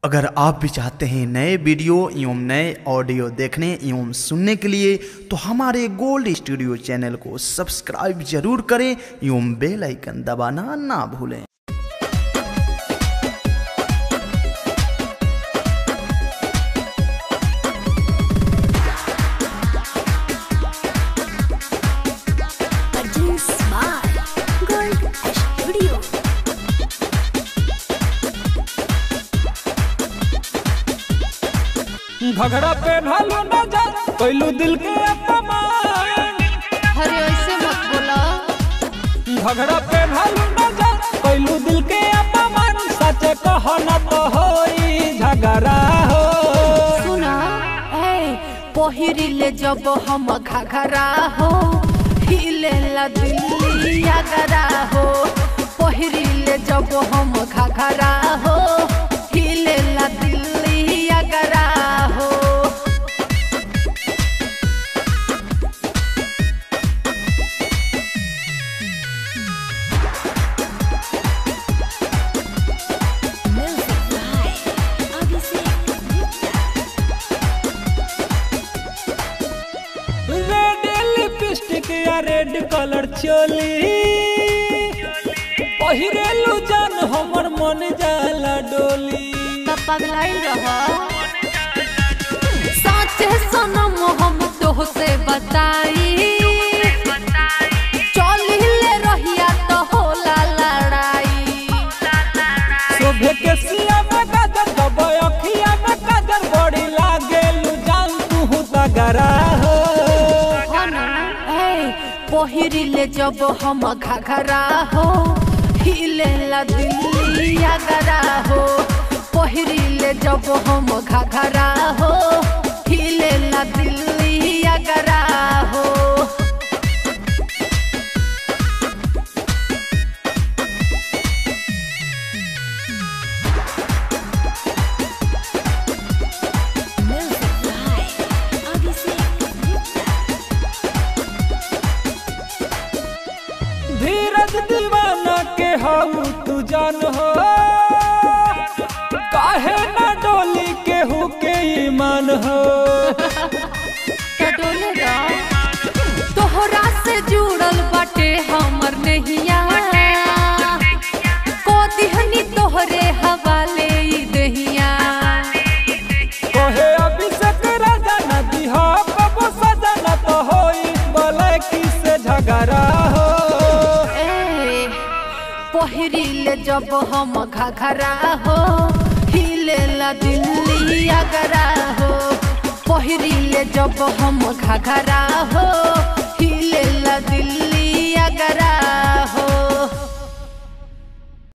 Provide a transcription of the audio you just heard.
अगर आप भी चाहते हैं नए वीडियो एवं नए ऑडियो देखने एवं सुनने के लिए तो हमारे गोल्ड स्टूडियो चैनल को सब्सक्राइब जरूर करें एवं बेल आइकन दबाना ना भूलें। घघरा पे ढालो न जा कोइलू दिल के अपमान। अरे ऐसे मत बोला। घघरा पे ढालो न जा कोइलू दिल के अपमान। सच कहो न तो होई झगड़ा हो। सुना ए पहिरिले जब हम घघरा हो हिले ला दिल्ली अगरा हो। पहिरिले जब हम घघरा हो हिले ला दिल्ली अगरा हो। रेड लिपस्टिक या रेड कलर चोली पहिरेलू जान हमर मन जाला डोली। तब पगलाइल रहा साचे सनम हम तो से बताई। चलिले रहिया तो होला लड़ाई। शोभे के सिया में गाजर दब अखिया में काजर बड़ी लागेलू जान तू तगरा हो। पहिरिले जब हम घघरा हो हिले ला दिल्ली अगरा हो। पहिरिले जब हम घघरा हो हिले ला दिल्ली अगरा हो। धीरज दीवाना के हाउ तू जान हो। काहे ना डोली के हु के ईमान हो। तोहरा से जुड़ल बाटे हमर नहिया को दिहनी तोहरे हवाले ई दहिया। कहे अभिषेक राजा न दिहा कबो सजा न तो होई बोले किसे झगड़ा हो। पहिरिले जब हम घघरा हो हिले ला दिल्ली अगरा हो। पहिरिले जब हम घघरा हो